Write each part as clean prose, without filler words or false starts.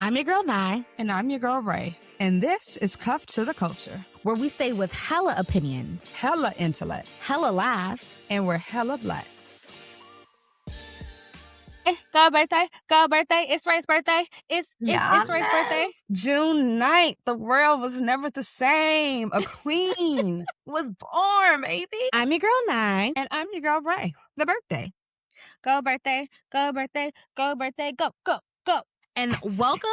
I'm your girl, Nye. And I'm your girl, Rae. And this is Cuffed to the Culture, where we stay with hella opinions, hella intellect, hella laughs, and we're hella black. Go birthday, it's Rae's birthday, it's Rae's birthday. June 9th, the world was never the same. A queen was born, baby. I'm your girl, Nye. And I'm your girl, Rae. The birthday. Go birthday, go birthday, go birthday, go, go, go. And welcome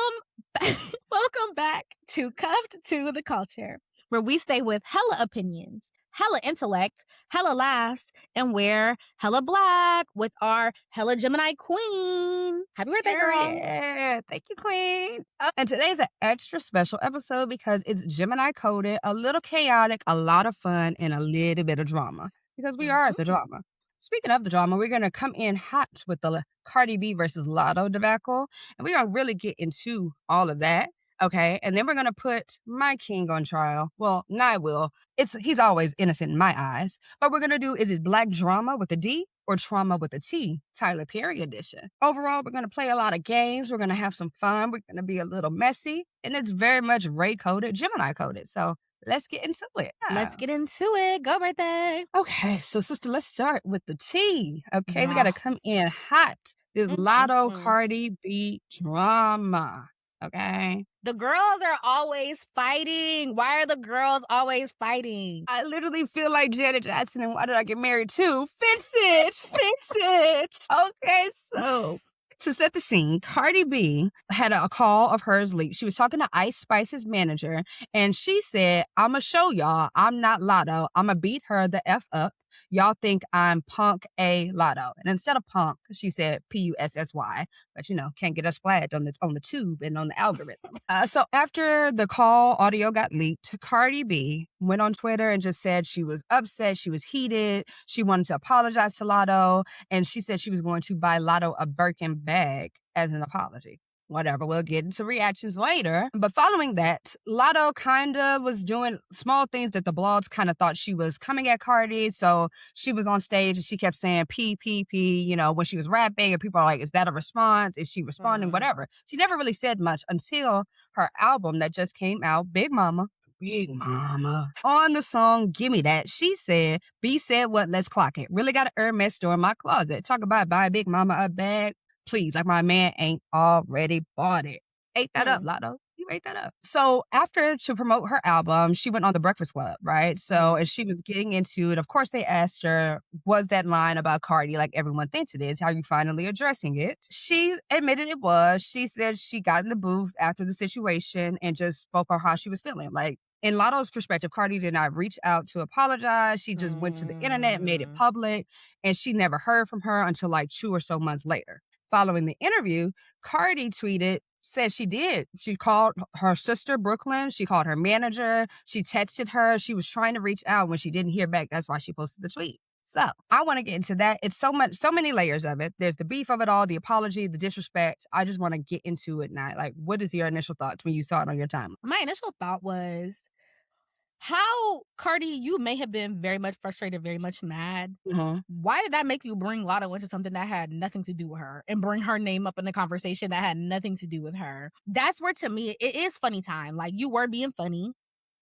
back to Cuffed to the Culture, where we stay with hella opinions, hella intellect, hella laughs, and we're hella black with our hella Gemini queen. Happy birthday, girl. Yeah, thank you, queen. And today's an extra special episode because it's Gemini coded, a little chaotic, a lot of fun, and a little bit of drama. Because we are the drama. Speaking of the drama, we're going to come in hot with the Cardi B versus Latto debacle. And we're going to really get into all of that. Okay. And then we're going to put my king on trial. Well, Nye will. He's always innocent in my eyes. But we're going to do, is it black drama with a D or trauma with a T? Tyler Perry edition. Overall, we're going to play a lot of games. We're going to have some fun. We're going to be a little messy. And it's very much Rae coded, Gemini coded. So let's get into it. Let's get into it. Go birthday. Okay, so sister, let's start with the T. Okay, we got to come in hot. This Latto Cardi B drama. Okay. The girls are always fighting. Why are the girls always fighting? I literally feel like Janet Jackson and Why Did I Get Married Too? Fix it. Okay, so to set the scene, Cardi B had a call of hers leaked. She was talking to Ice Spice's manager, and she said, I'm going to show y'all I'm not Latto. I'm going to beat her the F up. Y'all think I'm Punk A Latto. And instead of Punk, she said Pussy. But, can't get us flagged on the tube and on the algorithm. So after the call audio got leaked, Cardi B went on Twitter and just said she was upset. She was heated. She wanted to apologize to Latto. And she said she was going to buy Latto a Birkin bag as an apology. Whatever, we'll get into reactions later. But following that, Latto kind of was doing small things that the blogs kind of thought she was coming at Cardi. So she was on stage and she kept saying P, when she was rapping. And people are like, is that a response? Is she responding? Whatever. She never really said much until her album that just came out, Big Mama. On the song Gimme That, she said, B said what, let's clock it. Really got an Hermes store in my closet. Talk about buy Big Mama a bag. Please, like my man ain't already bought it. Ate that up, Latto. You ate that up. So after to promote her album, she went on The Breakfast Club, right? So as she was getting into it, of course they asked her, was that line about Cardi like everyone thinks it is? How are you finally addressing it? She admitted it was. She said she got in the booth after the situation and just spoke on how she was feeling. Like, in Latto's perspective, Cardi did not reach out to apologize. She just went to the internet, made it public, and she never heard from her until like 2 or so months later. Following the interview, Cardi said she did. She called her sister, Brooklyn. She called her manager. She texted her. She was trying to reach out when she didn't hear back. That's why she posted the tweet. So I want to get into that. It's so many layers of it. There's the beef of it all, the apology, the disrespect. I just want to get into it now. Like, what is your initial thoughts when you saw it on your timeline? My initial thought was, how, Cardi, you may have been very much frustrated, very much mad. Why did that make you bring Latto into something that had nothing to do with her and bring her name up in the conversation that had nothing to do with her? That's where, to me, it is funny time. Like, you were being funny.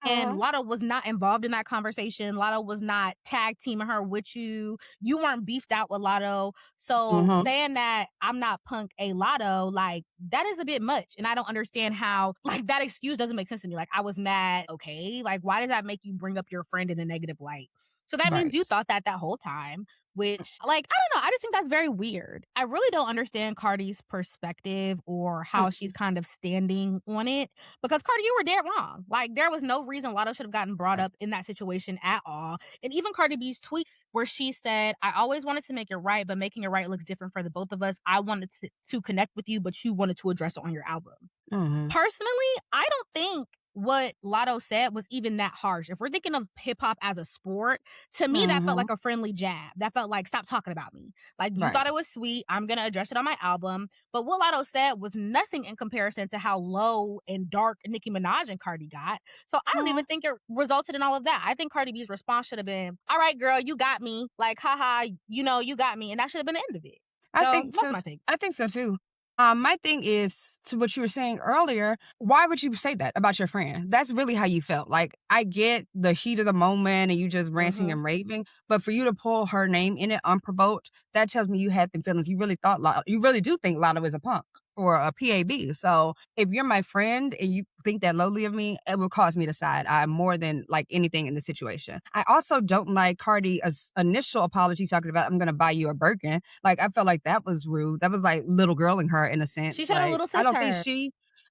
And Latto was not involved in that conversation. Latto was not tag teaming her with you. You weren't beefed out with Latto. So saying that I'm not Punk A Latto, like, that is a bit much. And I don't understand how, like, that excuse doesn't make sense to me. Like, I was mad. Okay. Like, why does that make you bring up your friend in a negative light? So that means you thought that whole time, which, like, I don't know. I just think that's very weird. I really don't understand Cardi's perspective or how she's kind of standing on it. Because, Cardi, you were dead wrong. Like, there was no reason Latto should have gotten brought up in that situation at all. And even Cardi B's tweet where she said, I always wanted to make it right, but making it right looks different for the both of us. I wanted to connect with you, but you wanted to address it on your album. Personally, I don't think what Latto said was even that harsh. If we're thinking of hip hop as a sport, to me, that felt like a friendly jab. That felt like, stop talking about me. Like, you thought it was sweet. I'm going to address it on my album. But what Latto said was nothing in comparison to how low and dark Nicki Minaj and Cardi got. So I don't even think it resulted in all of that. I think Cardi B's response should have been, all right, girl, you got me. Like, haha, you got me. And that should have been the end of it. I think that's my take. I think so too. My thing is to what you were saying earlier. Why would you say that about your friend? That's really how you felt. Like, I get the heat of the moment and you just ranting Mhm. and raving, but for you to pull her name in it unprovoked, that tells me you had the feelings. You really thought you really do think Lotto is a punk or a PAB. So if you're my friend and you think that lowly of me, it will cause me to side eye more than like anything in the situation. I also don't like Cardi's initial apology talking about I'm gonna buy you a Birkin. Like, I felt like that was rude. That was like little girling her in a She sense. tried to Like, little sis her.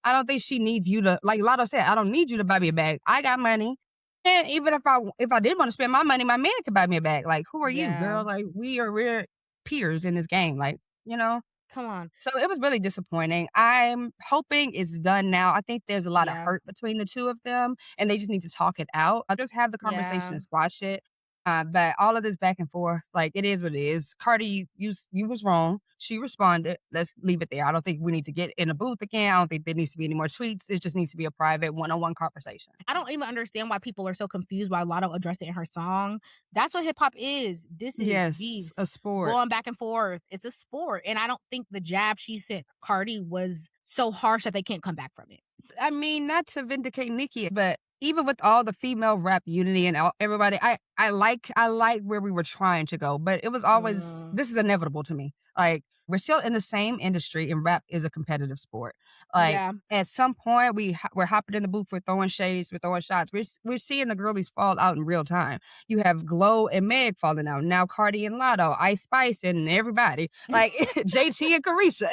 I don't think she needs you to, like Lotto said, I don't need you to buy me a bag. I got money. And even if I did want to spend my money, my man could buy me a bag. Like, who are you, Yeah. girl? Like, we're peers in this game. Like, you know? Come on. So it was really disappointing. I'm hoping it's done now. I think there's a lot of Yeah. hurt between the two of them, and they just need to talk it out. I just have the conversation Yeah. and squash it. But all of this back and forth, like it is what it is. Cardi, you was wrong. She responded. Let's leave it there. I don't think we need to get in a booth again. I don't think there needs to be any more tweets. It just needs to be a private one-on-one conversation. I don't even understand why people are so confused why Latto addressed it in her song. That's what hip hop is. This is Yes, a beefs sport. going back and forth. It's a sport. And I don't think the jab she sent Cardi was so harsh that they can't come back from it. I mean, not to vindicate Nicki, but even with all the female rap unity and everybody, I like where we were trying to go, but it was always Mm, this is inevitable to me. Like, we're still in the same industry, and rap is a competitive sport. Like, yeah. at some point, we're hopping in the booth, we're throwing shades, we're throwing shots. We're seeing the girlies fall out in real time. You have Glow and Meg falling out now. Cardi and Lotto, Ice Spice, and everybody like JT and Carisha.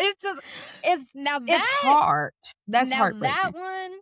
It's Now it's that hard. That's Now that heartbreaking. one,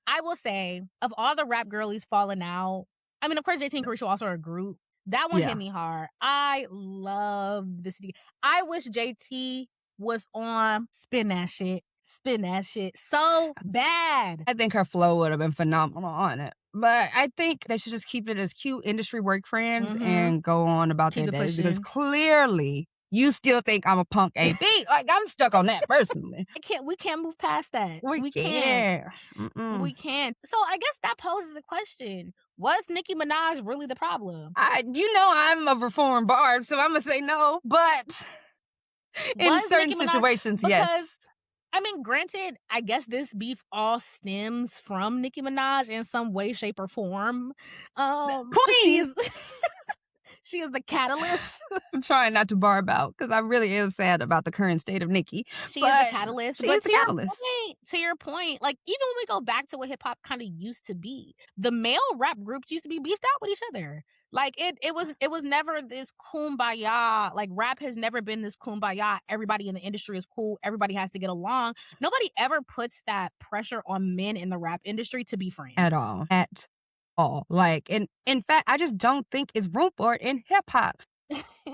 I will say, of all the rap girlies falling out, I mean, of course, JT and Carisha also are a group. That one hit Yeah. me hard. I love the city. I wish JT was on spin that shit so bad. I think her flow would have been phenomenal on it. But I think they should just keep it as cute industry work friends Mm-hmm. and go on about their Keep it days because pushing. clearly you still think I'm a punk AB. Like, I'm stuck on that personally. We can't move past that. We We can't. can't. Mm-mm. We can't. So I guess that poses the question. Was Nicki Minaj really the problem? I'm a reformed barb, so I'm gonna say no. But in Was certain Nicki Minaj situations, because yes. I mean, granted, I guess this beef all stems from Nicki Minaj in some way, shape, or form. She Queen. is she is the catalyst. I'm trying not to barb out because I really am sad about the current state of Nicki. She is the But catalyst. she But is the catalyst. to your point, like even when we go back to what hip hop kind of used to be, the male rap groups used to be beefed out with each other. Like it was never this kumbaya. Like rap has never been this kumbaya. Everybody in the industry is cool. Everybody has to get along. Nobody ever puts that pressure on men in the rap industry to be At friends. all. At all. Like, and in fact, I just don't think it's room for it in hip hop.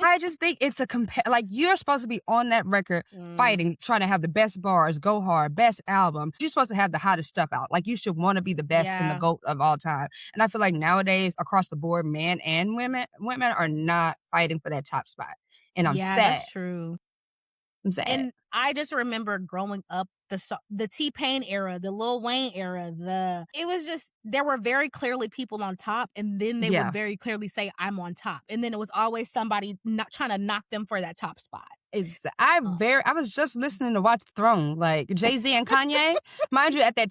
I just think it's like you're supposed to be on that record Mm, fighting, trying to have the best bars, go hard, best album. You're supposed to have the hottest stuff out. Like, you should want to be the best and the yeah. GOAT of all time. And I feel like nowadays, across the board, men and women are not fighting for that top spot. And I'm Yeah, sad. that's true. I'm sad. And I just remember growing up the T-Pain era, the Lil Wayne era, it was just there were very clearly people on top, and then they would Yeah. very clearly say, "I'm on top," and then it was always somebody not trying to knock them for that top spot. Uh, I was just listening to Watch the Throne, like Jay-Z and Kanye. Mind you, at the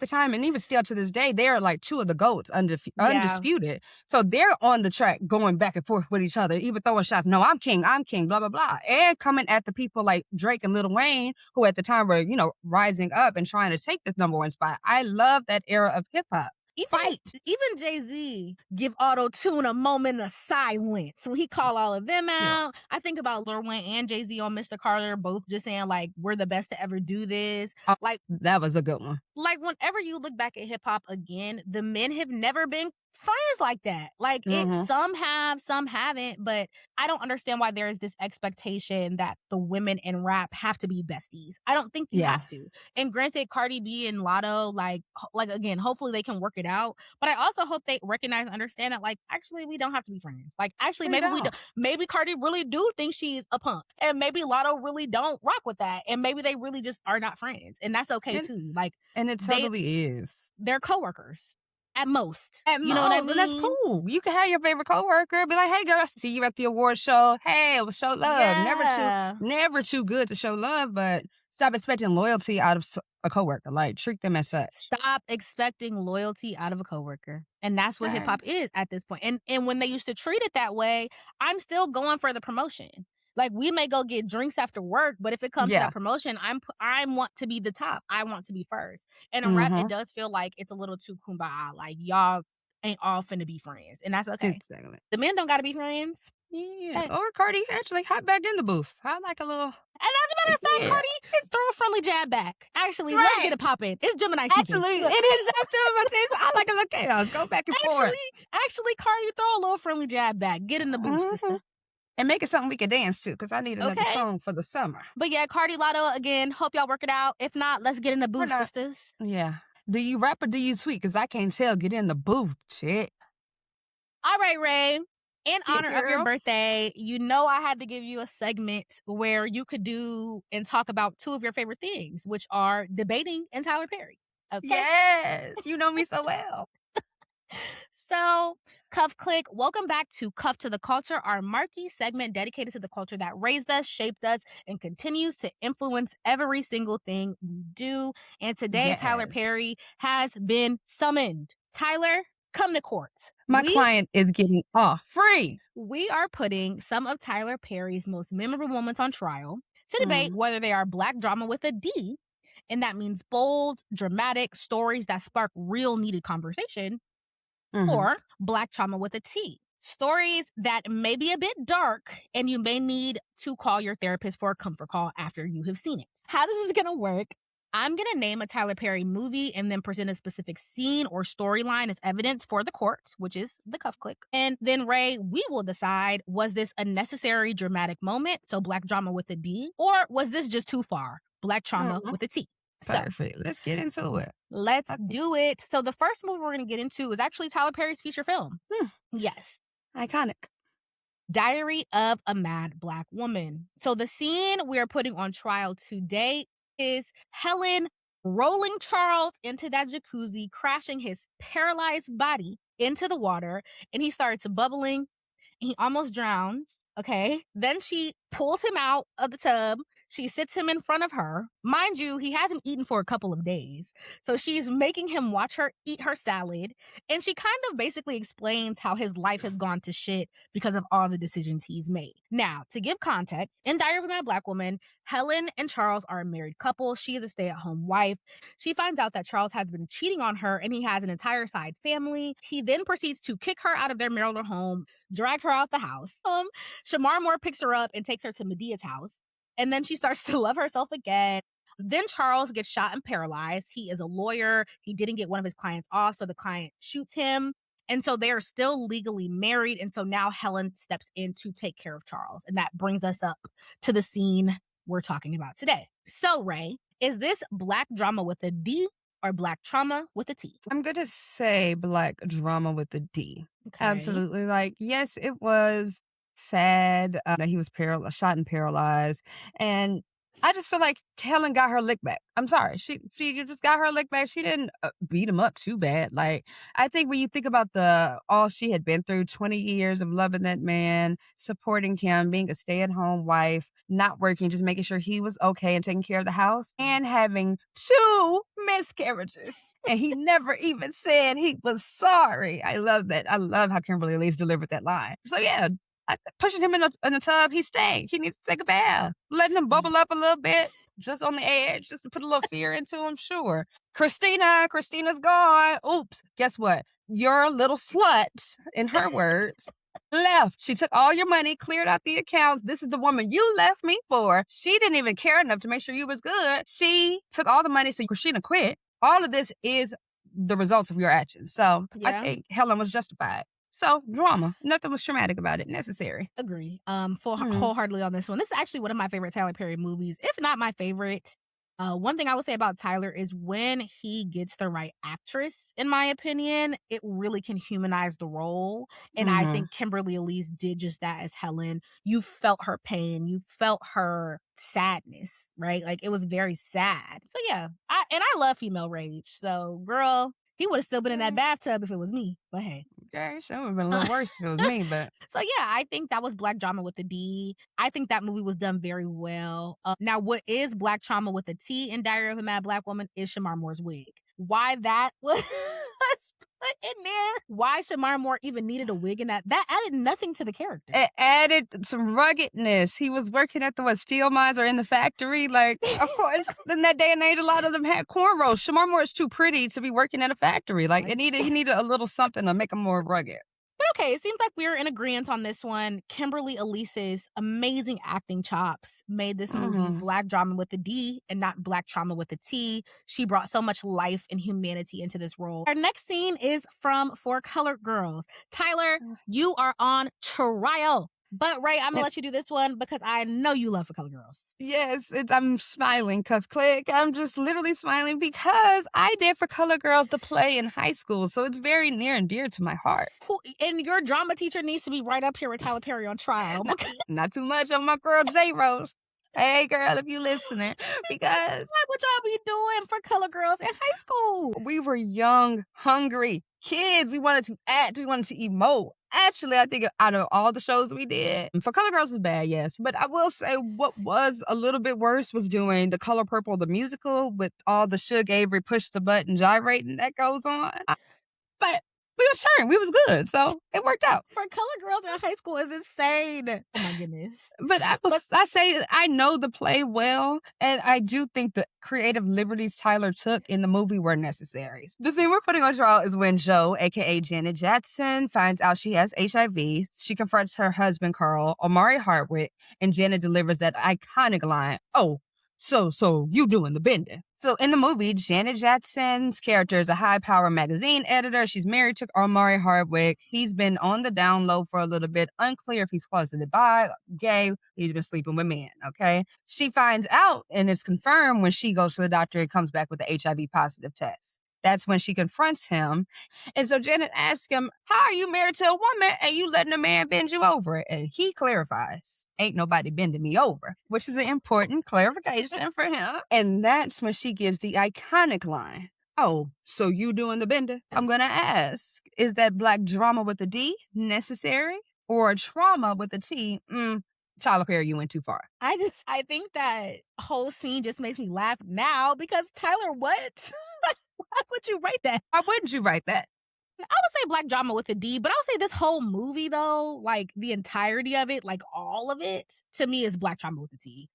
time, and even still to this day, they are like two of the GOATs, yeah, undisputed. So they're on the track going back and forth with each other, even throwing shots. No, I'm king, blah, blah, blah. And coming at the people like Drake and Lil Wayne, who at the time were, rising up and trying to take the number one spot. I love that era of hip hop. even Fight. even Jay-Z give Auto-Tune a moment of silence when he call all of them Yeah. out. I think about Lil Wayne and Jay-Z on Mr. Carter, both just saying like, "We're the best to ever do this." Like That was a good one. whenever you look back at hip hop again, the men have never been friends like that. Like Hmm. some have, some haven't, but I don't understand why there is this expectation that the women in rap have to be besties. I don't think you Yeah. have to. And granted, Cardi B and Latto, like again, hopefully they can work it out. But I also hope they recognize and understand that, like, actually, we don't have to be friends. Like, actually, We maybe we don't. don't. Maybe Cardi really do think she's a punk, and maybe Latto really don't rock with that, and maybe they really just are not friends, and that's okay And, too. Like and it they totally is. they're coworkers at most. At You know what I most, and that's mean? cool. You can have your favorite coworker, be like, "Hey, girl, I see you at the award show. Hey, it was show love. Yeah. Never too good to show love, but Stop expecting loyalty out of a coworker. Like, treat them as such. Stop expecting loyalty out of a coworker. And that's what hip Okay. hop is at this point. And when they used to treat it that way, I'm still going for the promotion. Like, we may go get drinks after work, but if it comes to Yeah. that promotion, I want to be the top. I want to be first. And in rap, it Mm-hmm. does feel like it's a little too kumbaya. Like, y'all ain't all finna be friends, and that's okay. Exactly. The men don't gotta be friends. Yeah. Or Cardi actually hot back in the booth. I like a little. And as a matter of fact, Yeah. Cardi, throw a friendly jab back. Actually, let's Right. get it poppin'. It's Gemini season. Actually, Look, it is. That's what I'm saying. So I like a little chaos. Go back and forth. actually, Cardi, throw a little friendly jab back. Get in the booth, Mm-hmm. sister. And make it something we can dance to, because I need another Okay. song for the summer. But yeah, Cardi, Latto, again, hope y'all work it out. If not, let's get in the We're booth, not. sisters. Yeah. Do you rap or do you tweet? Because I can't tell. Get in the booth. Shit. All right, Ray. In Yeah, honor of your girl. birthday, you know I had to give you a segment where you could do and talk about two of your favorite things, which are debating and Tyler Perry. Okay. Yes. You know me so well. So, Cuff Click, welcome back to Cuff to the Culture, our marquee segment dedicated to the culture that raised us, shaped us, and continues to influence every single thing we do. And today, Tyler Yes. Perry has been summoned. Tyler, come to court. My client is getting off free. We are putting some of Tyler Perry's most memorable moments on trial to debate whether they are Black drama with a D, and that means bold, dramatic stories that spark real needed conversation, or Black trauma with a T. Stories that may be a bit dark and you may need to call your therapist for a comfort call after you have seen it. How this is going to work, I'm going to name a Tyler Perry movie and then present a specific scene or storyline as evidence for the court, which is the Cuff Click. And then, Ray, we will decide, was this a necessary dramatic moment, so Black drama with a D, or was this just too far, Black trauma with a T? Perfect. Let's get into it. Let's do it. So the first movie we're going to get into is actually Tyler Perry's feature film. Yes. Iconic. Diary of a Mad Black Woman. So the scene we are putting on trial today is Helen rolling Charles into that jacuzzi, crashing his paralyzed body into the water, and he starts bubbling. He almost drowns. Okay. Then she pulls him out of the tub. She sits him in front of her. Mind you, he hasn't eaten for a couple of days. So she's making him watch her eat her salad. And she kind of basically explains how his life has gone to shit because of all the decisions he's made. Now, to give context, in Diary of a Mad Black Woman, Helen and Charles are a married couple. She is a stay-at-home wife. She finds out that Charles has been cheating on her and he has an entire side family. He then proceeds to kick her out of their marital home, drag her out the house. Shamar Moore picks her up and takes her to Medea's house. And then she starts to love herself again. Then Charles gets shot and paralyzed. He is a lawyer. He didn't get one of his clients off, so the client shoots him. And so they are still legally married. And so now Helen steps in to take care of Charles. And that brings us up to the scene we're talking about today. So, Ray, is this Black drama with a D or Black trauma with a T? I'm going to say Black drama with a D. Okay. Absolutely. Like, yes, it was sad that he was shot and paralyzed. And I just feel like Helen got her lick back. I'm sorry. She just got her lick back. She didn't beat him up too bad. Like, I think when you think about all she had been through, 20 years of loving that man, supporting him, being a stay-at-home wife, not working, just making sure he was okay and taking care of the house, and having 2 miscarriages. And he never even said he was sorry. I love that. I love how Kimberly Elise delivered that line. So yeah, pushing him in the tub, he stank. He needs to take a bath. Letting him bubble up a little bit, just on the edge, just to put a little fear into him, sure. Christina's gone. Oops, guess what? Your little slut, in her words, left. She took all your money, cleared out the accounts. This is the woman you left me for. She didn't even care enough to make sure you was good. She took all the money, so Christina quit. All of this is the results of your actions. So I think Helen was justified. So drama, nothing was traumatic about it. Necessary. Agree. Wholeheartedly on this one. This is actually one of my favorite Tyler Perry movies, if not my favorite. One thing I would say about Tyler is when he gets the right actress, in my opinion, it really can humanize the role. And I think Kimberly Elise did just that as Helen. You felt her pain. You felt her sadness, right? Like, it was very sad. So yeah, I love female rage. So girl, he would have still been in that bathtub if it was me. But hey. Okay, sure would have been a little worse if it was me, but So yeah, I think that was black drama with a D. I think that movie was done very well. Now, what is black trauma with a T in Diary of a Mad Black Woman is Shamar Moore's wig. Why that was put in there? Why Shamar Moore even needed a wig in that? That added nothing to the character. it added some ruggedness. He was working at the steel mines or in the factory. Like, of course, in that day and age, a lot of them had cornrows. Shamar Moore is too pretty to be working at a factory. Like, he needed a little something to make him more rugged. But okay, it seems like we're in agreement on this one. Kimberly Elise's amazing acting chops made this movie black drama with a D and not black trauma with a T. She brought so much life and humanity into this role. Our next scene is from For Colored Girls. Tyler, you are on trial. But Ray, I'm gonna let you do this one because I know you love For Colored Girls. Yes, I'm smiling, cuff click. I'm just literally smiling because I did For Colored Girls the play in high school, so it's very near and dear to my heart. And your drama teacher needs to be right up here with Tyler Perry on trial. Not too much on my girl J Rose. Hey girl, if you listening, because like what y'all be doing For Colored Girls in high school? We were young, hungry kids. We wanted to act. We wanted to emote. Actually, I think out of all the shows we did, For Colored Girls is bad, yes. But I will say what was a little bit worse was doing The Color Purple, the musical, with all the Suge Avery push the button gyrating that goes on. But we was turned. We was good. So it worked out. For Colored Girls in high school is insane. Oh my goodness. But I say I know the play well, and I do think the creative liberties Tyler took in the movie were necessary. The scene we're putting on trial is when Jo, aka Janet Jackson, finds out she has HIV. She confronts her husband, Carl, Omari Hardwick, and Janet delivers that iconic line, "Oh, so you doing the bending." So in the movie, Janet Jackson's character is a high-power magazine editor. She's married to Omari Hardwick. He's been on the down low for a little bit. Unclear if he's closeted bi, gay. He's been sleeping with men, okay? She finds out, and it's confirmed when she goes to the doctor and comes back with the HIV positive test. That's when she confronts him. And so Janet asks him, how are you married to a woman and you letting a man bend you over? And he clarifies, ain't nobody bending me over, which is an important clarification for him. And that's when she gives the iconic line, oh, so you doing the bending? I'm going to ask, is that black drama with a D necessary or a trauma with a T? Tyler Perry, you went too far. I think that whole scene just makes me laugh now because Tyler, what? Why would you write that? Why wouldn't you write that? I would say black drama with a D, but I'll say this whole movie though, like the entirety of it, like all of it, to me is black drama with a T.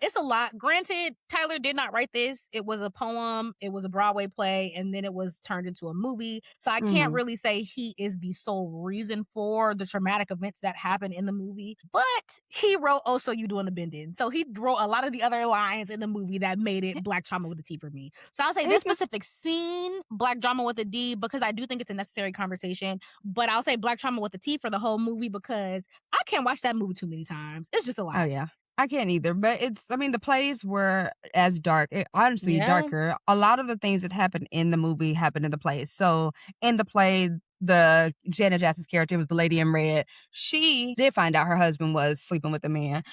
It's a lot. Granted, Tyler did not write this. It was a poem. It was a Broadway play, and then it was turned into a movie. So I can't really say he is the sole reason for the traumatic events that happened in the movie. But he wrote, "Oh, so you doing the bending?" So he wrote a lot of the other lines in the movie that made it black drama with a T for me. So I'll say this specific scene, black drama with a D, because I do think it's a necessary conversation. But I'll say black drama with a T for the whole movie because I can't watch that movie too many times. It's just a lot. Oh, yeah. I can't either, but the plays were as dark, honestly, darker. A lot of the things that happened in the movie happened in the plays. So in the play, the Janet Jackson's character was the lady in red. She did find out her husband was sleeping with a man.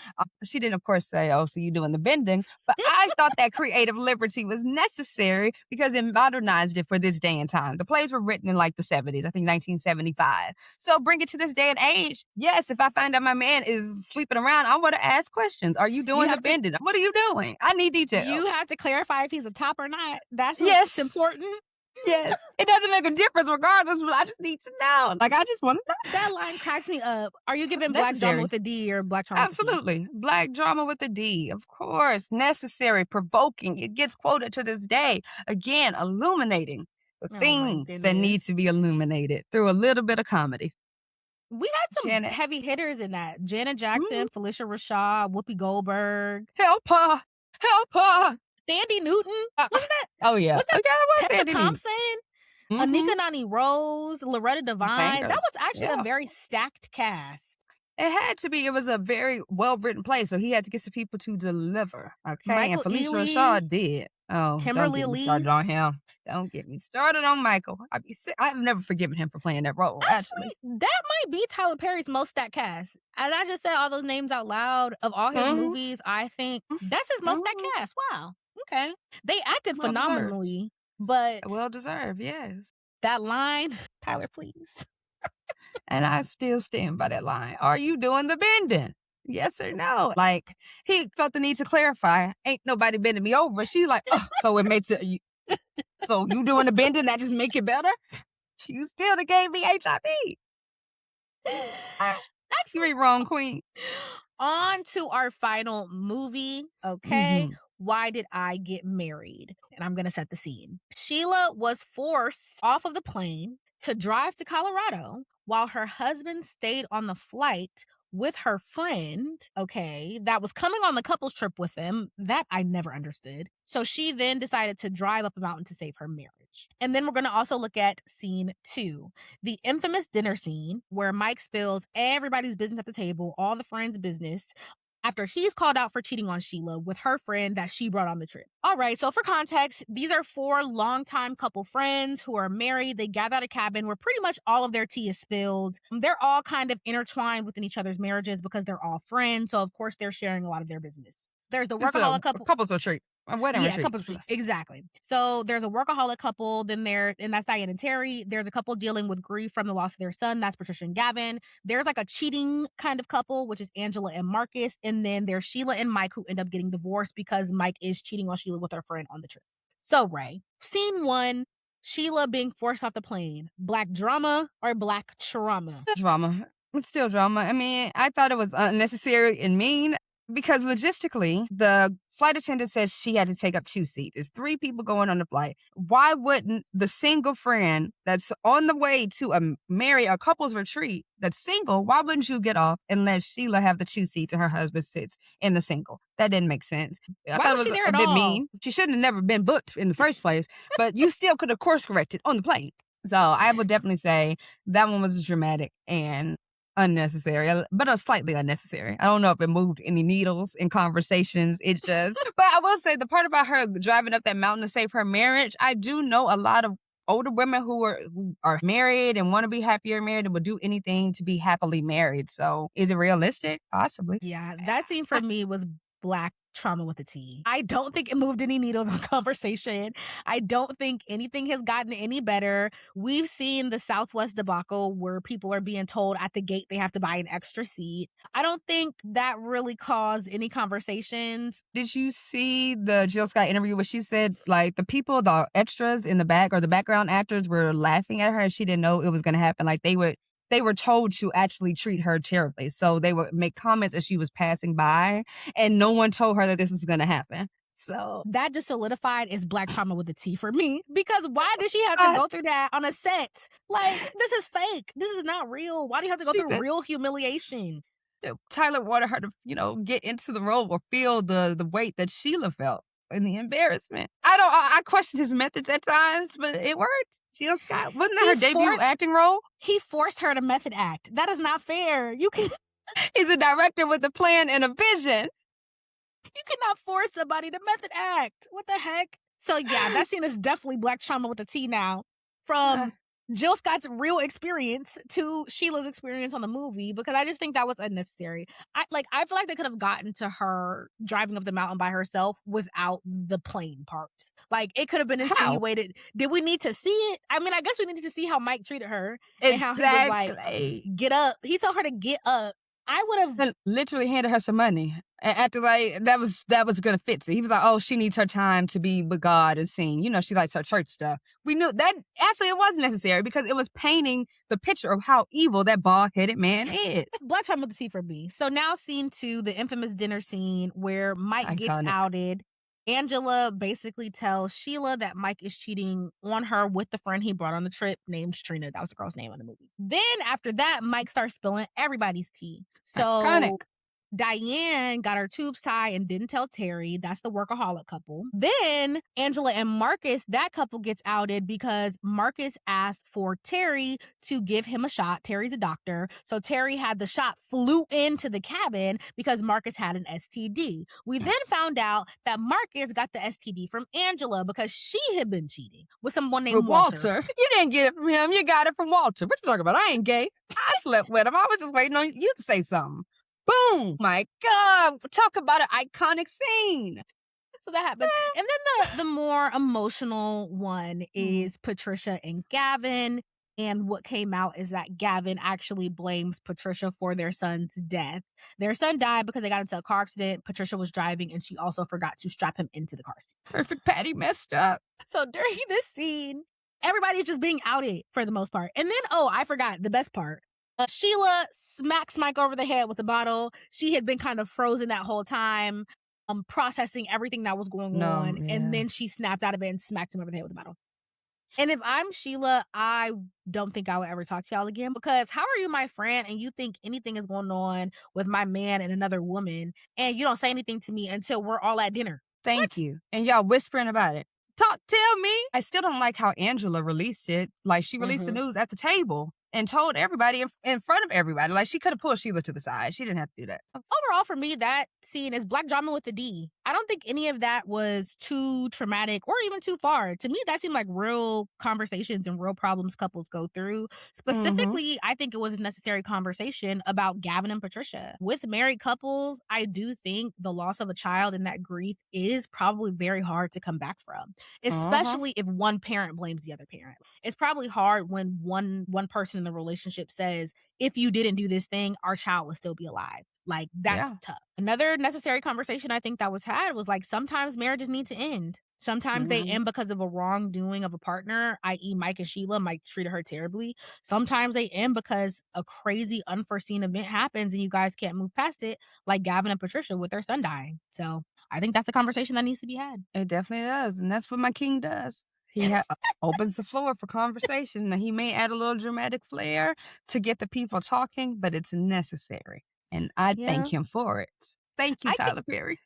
She didn't, of course, say, oh, so you doing the bending. But I thought that creative liberty was necessary because it modernized it for this day and time. The plays were written in like the 70s, I think 1975. So bring it to this day and age. Yes, if I find out my man is sleeping around, I want to ask questions. Are you doing the bending? What are you doing? I need details. You have to clarify if he's a top or not. That's what's important. Yes. It doesn't make a difference regardless, but I just need to know. Like, I just want to know. That line cracks me up. Are you giving black drama with a D or black drama Absolutely. with a T? Black drama with a D, of course. Necessary, provoking. It gets quoted to this day. Again, illuminating the things that need to be illuminated through a little bit of comedy. We had some heavy hitters in that. Janet Jackson, Felicia Rashad, Whoopi Goldberg. Help her! Help her! Sandy Newton. Wasn't that? Oh, yeah. Was that Tessa Thompson? Anika Noni Rose, Loretta Devine. That was actually a very stacked cast. It had to be. It was a very well-written play, so he had to get some people to deliver. Okay, and Felicia Rashad did. Oh, Kimberly don't get me started on him. Don't get me started on Michael. I've never forgiven him for playing that role. Actually, that might be Tyler Perry's most stacked cast. And I just said all those names out loud of all his movies. I think that's his most stacked cast. Wow. Okay. They acted phenomenally, but well deserved. Yes. That line, Tyler, please. And I still stand by that line. Are you doing the bending? Yes or no? Like, he felt the need to clarify. Ain't nobody bending me over. She like, oh, so it makes it, so you doing the bending, that just make it better? You still done gave me HIV. You ain't wrong, queen. On to our final movie, okay? Why Did I Get Married? And I'm gonna set the scene. Sheila was forced off of the plane to drive to Colorado while her husband stayed on the flight with her friend, okay, that was coming on the couples trip with them. That I never understood. So she then decided to drive up a mountain to save her marriage. And then we're going to also look at scene 2, the infamous dinner scene where Mike spills everybody's business at the table, all the friends' business, after he's called out for cheating on Sheila with her friend that she brought on the trip. All right, so for context, these are 4 longtime couple friends who are married. They gather at a cabin where pretty much all of their tea is spilled. They're all kind of intertwined within each other's marriages because they're all friends. So, of course, they're sharing a lot of their business. There's the workaholic couple. Couples retreat. A wedding retreat. Couples retreat. Exactly. So there's a workaholic couple, then and that's Diane and Terry. There's a couple dealing with grief from the loss of their son. That's Patricia and Gavin. There's like a cheating kind of couple, which is Angela and Marcus. And then there's Sheila and Mike, who end up getting divorced because Mike is cheating on Sheila with her friend on the trip. So, Rae, scene 1, Sheila being forced off the plane. Black drama or black trauma? Drama. It's still drama. I mean, I thought it was unnecessary and mean because logistically, the flight attendant says she had to take up 2 seats. It's 3 people going on the flight. Why wouldn't the single friend that's on the way to marry a couple's retreat that's single, why wouldn't you get off and let Sheila have the 2 seats and her husband sits in the single? That didn't make sense. I Why thought was it she was there a at bit all? mean. She shouldn't have never been booked in the first place, but you still could have course corrected on the plane. So I would definitely say that one was dramatic and unnecessary, but slightly unnecessary. I don't know if it moved any needles in conversations. It just, but I will say the part about her driving up that mountain to save her marriage, I do know a lot of older women who are married and want to be happier married and would do anything to be happily married. So is it realistic? Possibly. Yeah, that scene for me was black trauma with a T. I don't think it moved any needles on conversation. I don't think anything has gotten any better. We've seen the Southwest debacle where people are being told at the gate they have to buy an extra seat. I don't think that really caused any conversations. Did you see the Jill Scott interview where she said, like, the people, the extras in the back or the background actors were laughing at her and she didn't know it was going to happen? Like, they were told to actually treat her terribly. So they would make comments as she was passing by, and no one told her that this was going to happen. So that just solidified is black trauma with a T for me. Because why did she have to go through that on a set? Like, this is fake. This is not real. Why do you have to go through real humiliation? Tyler wanted her to, get into the role or feel the weight that Sheila felt and the embarrassment. I questioned his methods at times, but it worked. Jill Scott, wasn't that her debut acting role? He forced her to method act. That is not fair. He's a director with a plan and a vision. You cannot force somebody to method act. What the heck? So yeah, that scene is definitely black trauma with a T now. From Jill Scott's real experience to Sheila's experience on the movie, because I just think that was unnecessary. I feel like they could have gotten to her driving up the mountain by herself without the plane part. Like, it could have been insinuated. How? Did we need to see it? I mean, I guess we needed to see how Mike treated her and how he was like, get up. He told her to get up. I would have literally handed her some money. After that was gonna fit. So he was like, oh, she needs her time to be with God and sing. She likes her church stuff. We knew that actually it was necessary because it was painting the picture of how evil that bald-headed man is. Black time with the T for me. So now scene 2, the infamous dinner scene where Mike gets outed. Angela basically tells Sheila that Mike is cheating on her with the friend he brought on the trip named Trina. That was the girl's name in the movie. Then after that, Mike starts spilling everybody's tea. So iconic. Diane got her tubes tied and didn't tell Terry. That's the workaholic couple. Then Angela and Marcus, that couple gets outed because Marcus asked for Terry to give him a shot. Terry's a doctor. So Terry had the shot flew into the cabin because Marcus had an STD. We then found out that Marcus got the STD from Angela because she had been cheating with someone named Walter. You didn't get it from him. You got it from Walter. What you talking about? I ain't gay. I slept with him. I was just waiting on you to say something. Boom! My God! Talk about an iconic scene. So that happened. And then the more emotional one is Patricia and Gavin. And what came out is that Gavin actually blames Patricia for their son's death. Their son died because they got into a car accident. Patricia was driving and she also forgot to strap him into the car seat. Perfect Patty messed up. So during this scene, everybody's just being outed for the most part. And then, I forgot the best part. Sheila smacks Mike over the head with a bottle. She had been kind of frozen that whole time, processing everything that was going on. Yeah. And then she snapped out of it and smacked him over the head with a bottle. And if I'm Sheila, I don't think I would ever talk to y'all again, because how are you my friend and you think anything is going on with my man and another woman and you don't say anything to me until we're all at dinner? Thank you. And y'all whispering about it. Tell me. I still don't like how Angela released it. Like, she released the news at the table and told everybody in front of everybody. Like, she could have pulled Sheila to the side. She didn't have to do that. Overall, for me, that scene is black drama with a D. I don't think any of that was too traumatic or even too far. To me, that seemed like real conversations and real problems couples go through. Specifically, I think it was a necessary conversation about Gavin and Patricia. With married couples, I do think the loss of a child and that grief is probably very hard to come back from, especially if one parent blames the other parent. It's probably hard when one person in the relationship says, if you didn't do this thing, our child would still be alive. Like, that's tough. Another necessary conversation I think that was had was like, sometimes marriages need to end. Sometimes they end because of a wrongdoing of a partner, i.e. Mike and Sheila. Mike treated her terribly. Sometimes they end because a crazy unforeseen event happens and you guys can't move past it, like Gavin and Patricia with their son dying. So I think that's a conversation that needs to be had. It definitely does. And that's what my king does. He opens the floor for conversation. Now, he may add a little dramatic flair to get the people talking, but it's necessary. And I thank him for it. Thank you, Tyler Perry.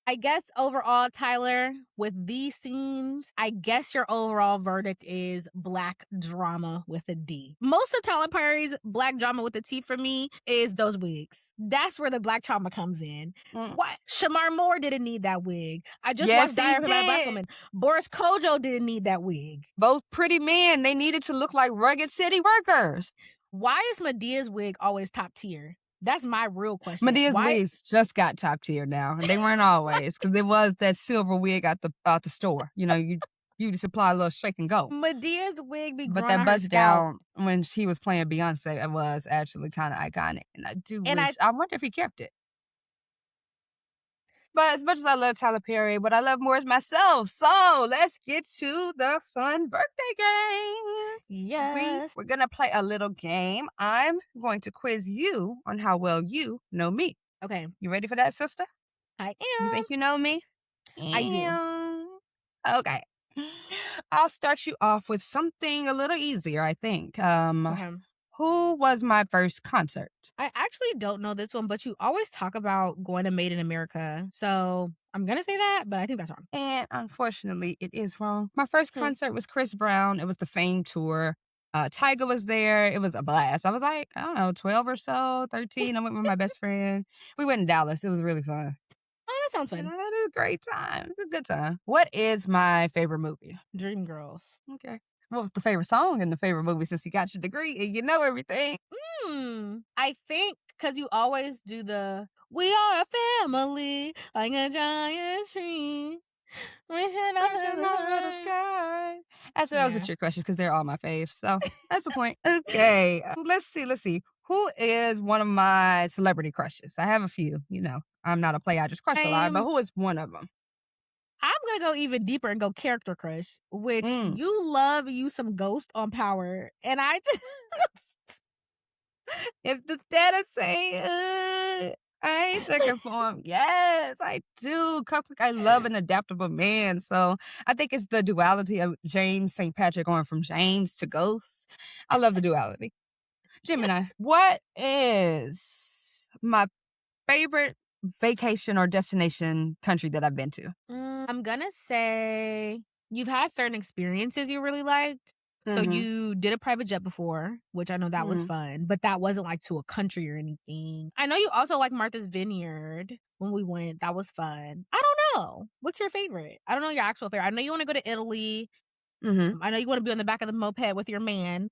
I guess overall, Tyler, with these scenes, I guess your overall verdict is black drama with a D. Most of Tyler Perry's black drama with a T for me is those wigs. That's where the black trauma comes in. What? Shamar Moore didn't need that wig. I just watched Diary of a Black Woman. Boris Kojo didn't need that wig. Both pretty men. They needed to look like rugged city workers. Why is Medea's wig always top tier? That's my real question. Medea's wigs just got top tier now. And they weren't always, because there was that silver wig out the store. You know, you supply a little shake and go. Medea's wig be But that bust down when she was playing Beyonce, it was actually kind of iconic. And I wonder if he kept it. But as much as I love Tyler Perry, what I love more is myself. So let's get to the fun birthday games. Yes. We're going to play a little game. I'm going to quiz you on how well you know me. Okay. You ready for that, sister? I am. You think you know me? I do. Okay. I'll start you off with something a little easier, I think. Who was my first concert? I actually don't know this one, but you always talk about going to Made in America. So I'm going to say that, but I think that's wrong. And unfortunately, it is wrong. My first concert was Chris Brown. It was the Fame Tour. Tyga was there. It was a blast. I was like, I don't know, 12 or so, 13. I went with my best friend. We went in Dallas. It was really fun. Oh, that sounds fun. It was a great time. It was a good time. What is my favorite movie? Dreamgirls. Okay. Well, the favorite song and the favorite movie, since you got your degree and you know everything. I think because you always do the "We are a family like a giant tree." Wishing up the sky. Actually, that was a trick question because they're all my faves. So that's the point. Okay. Let's see. Who is one of my celebrity crushes? I have a few. You know, I'm not a player. I just crush a lot. But who is one of them? I'm going to go even deeper and go character crush, which you love you some Ghost on Power. And I just... if the data say, I ain't checking for him. Yes, I do. I love an adaptable man. So I think it's the duality of James St. Patrick going from James to Ghost. I love the duality. Gemini, what is my favorite vacation or destination country that I've been to? I'm gonna say you've had certain experiences you really liked. So you did a private jet before, which I know that was fun, but that wasn't like to a country or anything. I know you also like Martha's Vineyard when we went. That was fun. I don't know. What's your favorite? I don't know your actual favorite. I know you want to go to Italy. I know you want to be on the back of the moped with your man.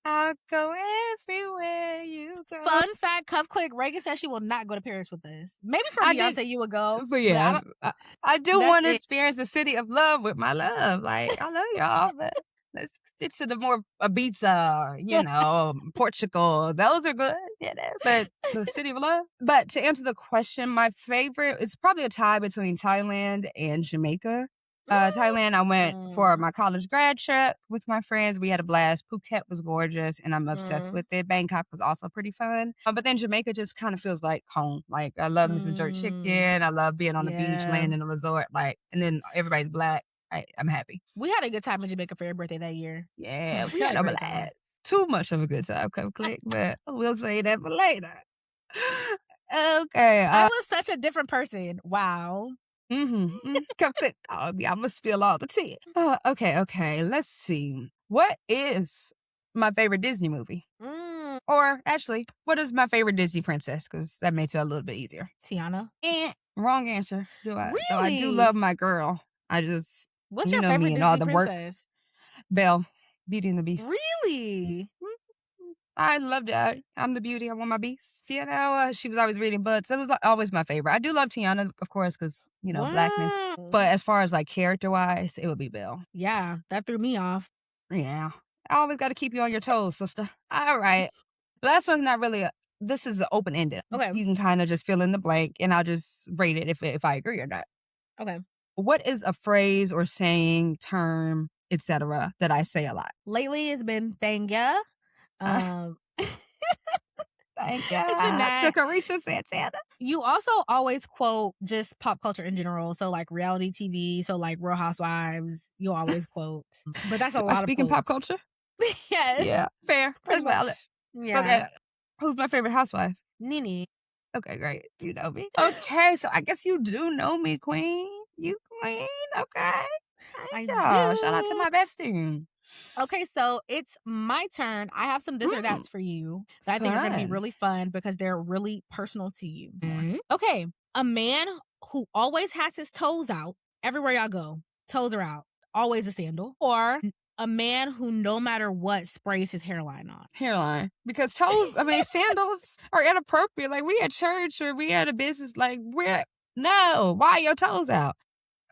I'll go everywhere you go. Fun fact, Cuff Click, Reagan says she will not go to Paris with us. Maybe for Beyonce you would go. But yeah, I do want to experience the city of love with my love. Like, I love y'all, but Let's stick to the more Ibiza, Portugal. Those are good, but the city of love. But to answer the question, my favorite is probably a tie between Thailand and Jamaica. Thailand, I went for my college grad trip with my friends. We had a blast. Phuket was gorgeous, and I'm obsessed with it. Bangkok was also pretty fun. But then Jamaica just kind of feels like home. Like, I love me some jerk chicken. I love being on the beach, laying in a resort. And then everybody's black. I'm happy. We had a good time in Jamaica for your birthday that year. Yeah, we had a blast. Too much of a good time, come click, but we'll say that for later. Okay. I was such a different person. Wow. Come click. Oh, yeah, I'm gonna spill all the tea. Okay. Let's see. What is my favorite Disney movie? Or actually, what is my favorite Disney princess? Because that makes it a little bit easier. Tiana. Wrong answer. Really? Though I do love my girl. What's your favorite Disney all the princess? Belle, Beauty and the Beast. Really? I loved it. I'm the beauty. I want my beast. She was always reading books. It was always my favorite. I do love Tiana, of course, because, blackness. But as far as character-wise, it would be Belle. Yeah, that threw me off. Yeah. I always got to keep you on your toes, sister. All right. Last one's not really this is open-ended. Okay. You can kind of just fill in the blank, and I'll just rate it if I agree or not. Okay. What is a phrase or saying, term, etc. that I say a lot? Lately, it's been thank ya. Thank you. It's been that. To Carisha Santana. You also always quote just pop culture in general. So reality TV. So Real Housewives. You always quote. But that's a lot of speaking pop culture? Yes. Yeah. Fair. Pretty valid. Yeah. Okay. Who's my favorite housewife? Nene. Okay, great. You know me. Okay, so I guess you do know me, queen. You queen. Okay. I do. Shout out to my bestie. Okay, so it's my turn. I have some this or that's for you that I think are going to be really fun because they're really personal to you. Okay, a man who always has his toes out everywhere y'all go. Toes are out. Always a sandal. Or a man who no matter what sprays his hairline on. Hairline. Because toes, sandals are inappropriate. We at church or we at a business, no, why are your toes out?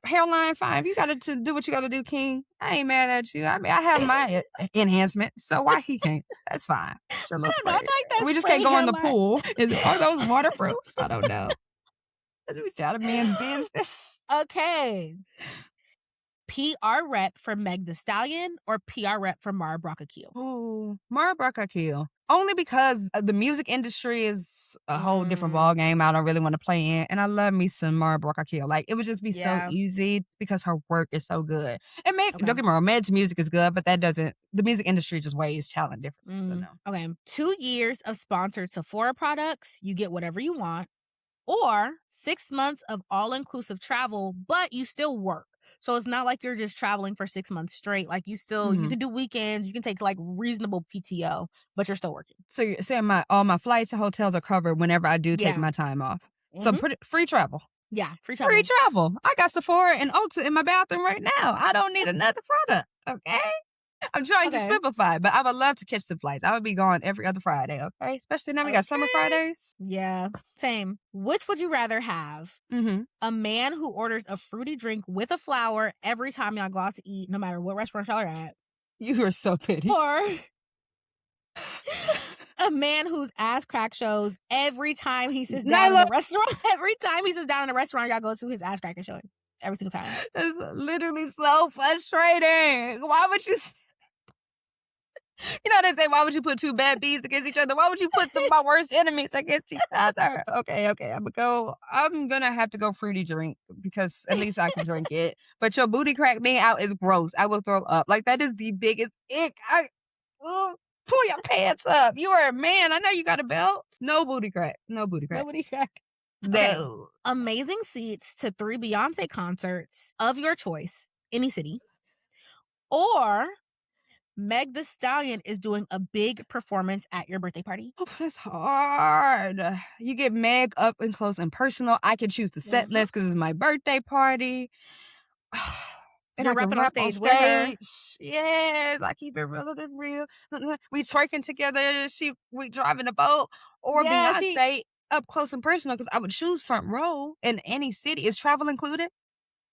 Hairline, fine. You got to do what you got to do, king. I ain't mad at you. I have my enhancement, so why he can't? That's fine. I don't know. I feel like that we just can't go in the pool. Are those waterproof? I don't know. It's not a man's business. Okay. PR rep for Meg Thee Stallion or PR rep for Mara Brock Akil? Oh, Mara Brock Akil. Only because the music industry is a whole different ball game I don't really want to play in. And I love me some Mara Brock Akil. It would just be so easy because her work is so good. And don't get me wrong, Meg's music is good, but the music industry just weighs talent differently. So no. Okay. 2 years of sponsored Sephora products, you get whatever you want. Or 6 months of all-inclusive travel, but you still work. So it's not like you're just traveling for 6 months straight. You still, you can do weekends, you can take reasonable PTO, but you're still working. So you're saying all my flights and hotels are covered whenever I do take my time off. So free travel. Yeah, free travel. Free travel. I got Sephora and Ulta in my bathroom right now. I don't need another product. Okay? I'm trying to simplify, but I would love to catch some flights. I would be gone every other Friday, okay? Especially now we got summer Fridays. Yeah, same. Which would you rather have? A man who orders a fruity drink with a flower every time y'all go out to eat, no matter what restaurant y'all are at. You are so petty. Or a man whose ass crack shows every time he sits down in a restaurant. Every time he sits down in a restaurant y'all go to, his ass crack is showing. Every single time. It's literally so frustrating. Why would you... they say, why would you put two bad bees against each other? Why would you put my worst enemies against each other? Okay. I'm going to have to go fruity drink because at least I can drink it. But your booty crack being out is gross. I will throw up. That is the biggest ick. Pull your pants up. You are a man. I know you got a belt. No booty crack. No booty crack. No booty crack. No. Okay. Amazing seats to 3 Beyonce concerts of your choice, any city. Or Meg Thee Stallion is doing a big performance at your birthday party. Oh, that's hard. You get Meg up and close and personal. I can choose the set list because it's my birthday party. And you're rapping on stage with her. Yes, I keep it real. We twerking together. We driving a boat. Or Beyonce up close and personal because I would choose front row in any city. Is travel included?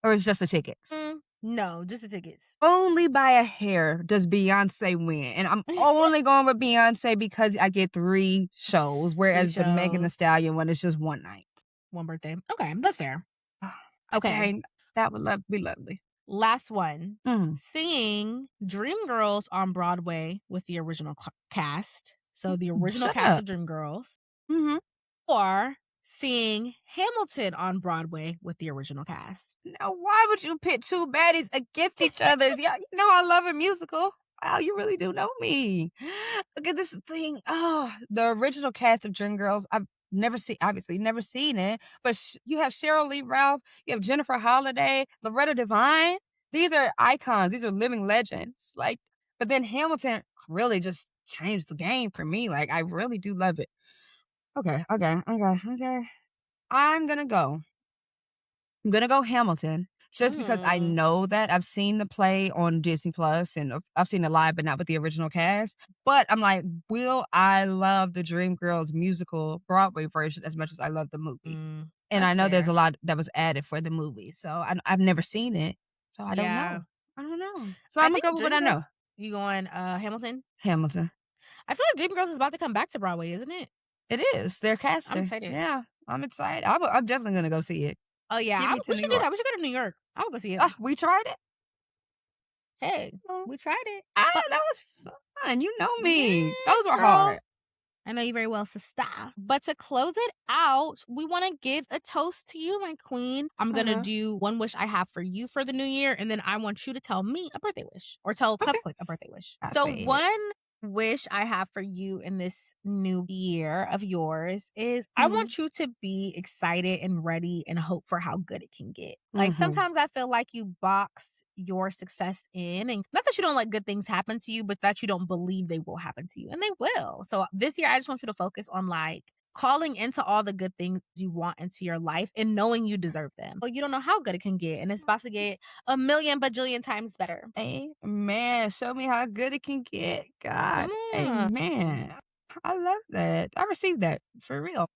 Or is just the tickets? No, just the tickets. Only by a hair does Beyonce win, and I'm only going with Beyonce because I get 3 shows, 3 whereas the Megan Thee shows, Stallion one is just 1 night. 1 birthday. Okay, that's fair. Okay, Okay, that would be lovely. last one. Mm. Seeing Dreamgirls on Broadway with the original cast, so the original Shut cast up. of Dreamgirls, Mhm. or seeing Hamilton on Broadway with the original cast. Now, why would you pit 2 baddies against each other? Yeah, you know I love a musical. Wow, you really do know me. Look at this thing. Oh, the original cast of Dreamgirls. I've obviously never seen it, but you have Cheryl Lee Ralph, you have Jennifer Holliday, Loretta Devine. These are icons. These are living legends. Like, but then Hamilton really just changed the game for me. Like, I really do love it. Okay. I'm gonna go. I'm gonna go Hamilton just because I Mm. know that I've seen the play on Disney Plus and I've seen it live, but not with the original cast. But I'm like, will I love the Dreamgirls musical Broadway version as much as I love the movie? And I That's know there's a fair. lot that was added for the movie, so I've never seen it, so I don't Yeah. know. I don't know. So I I'm gonna think go with what I Dreamgirls know. you going, Hamilton? Hamilton. I feel like Dreamgirls is about to come back to Broadway, isn't it? It is. They're I'm casting. excited. Yeah, I'm excited. I'm definitely gonna go see it. Oh, yeah, Get me to we New should do York. that. We should go to New York. I will go see it. We tried it. Hey, Oh, we tried it. that But was fun. You know me. yes, Those were girl. hard. I know you very well, sister. But to close it out, we want to give a toast to you, my queen. I'm going to do one wish I have for you for the new year, and then I want you to tell me a birthday wish or tell Okay. Cupcake a birthday wish. I So see it. one wish I have for you in this new year of yours is I want you to be excited and ready and hope for how good it can get. Like sometimes I feel like you box your success in, and not that you don't let good things happen to you, but that you don't believe they will happen to you, and they will. So this year I just want you to focus on like calling into all the good things you want into your life and knowing you deserve them. But you don't know how good it can get, and it's about to get a million bajillion times better. Amen. Show me how good it can get. God. Come on. Amen. I love that. I received that for real.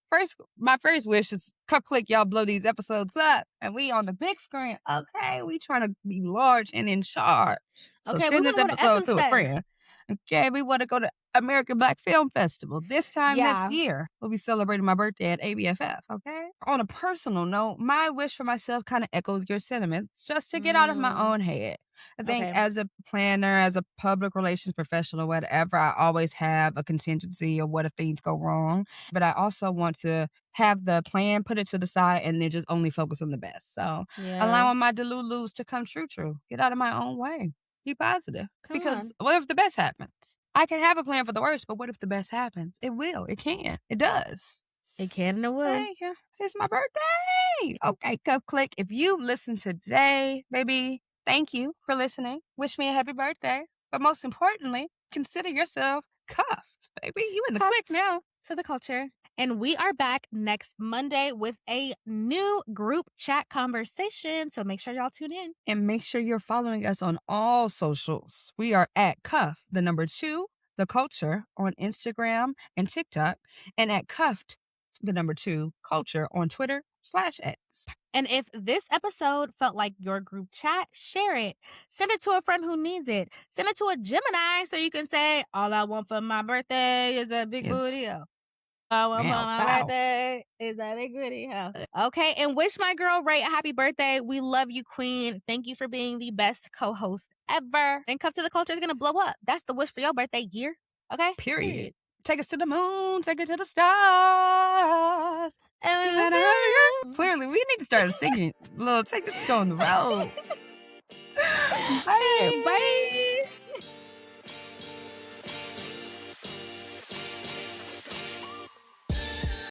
My first wish is click y'all blow these episodes up and we on the big screen. Okay, we trying to be large and in charge. So Okay, we send want this to go to episode Essence to a Fest. friend. Okay, we want to go to American Black Film Festival this time next year. We'll be celebrating my birthday at ABFF, okay? On a personal note, my wish for myself kind of echoes your sentiments, just to get out of my own head. I think as a planner, as a public relations professional, whatever, I always have a contingency of what if things go wrong. But I also want to have the plan, put it to the side, and then just only focus on the best. So allowing my delulus to come true. Get out of my own way. Be positive. Because what if the best happens? I can have a plan for the worst, but what if the best happens? It will. It can. It does. It can and it will. Thank you. It's my birthday. Okay, Click. If you listen today, baby, thank you for listening. Wish me a happy birthday. But most importantly, consider yourself cuffed, baby. You in the click now. To the culture. And we are back next Monday with a new group chat conversation. So make sure y'all tune in. And make sure you're following us on all socials. We are at Cuff, the number 2, the culture on Instagram and TikTok, and at Cuffed, the number 2, culture on Twitter/X. And if this episode felt like your group chat, share it. Send it to a friend who needs it. Send it to a Gemini so you can say, all I want for my birthday is a big booty. I want for my birthday is a big booty. Okay, and wish my girl Rae a happy birthday. We love you, queen. Thank you for being the best co-host ever. And Cuff to the Culture is going to blow up. That's the wish for your birthday year. Okay? Period. Take us to the moon. Take it to the stars. Clearly, we need to start singing. Take this show on the road. Bye.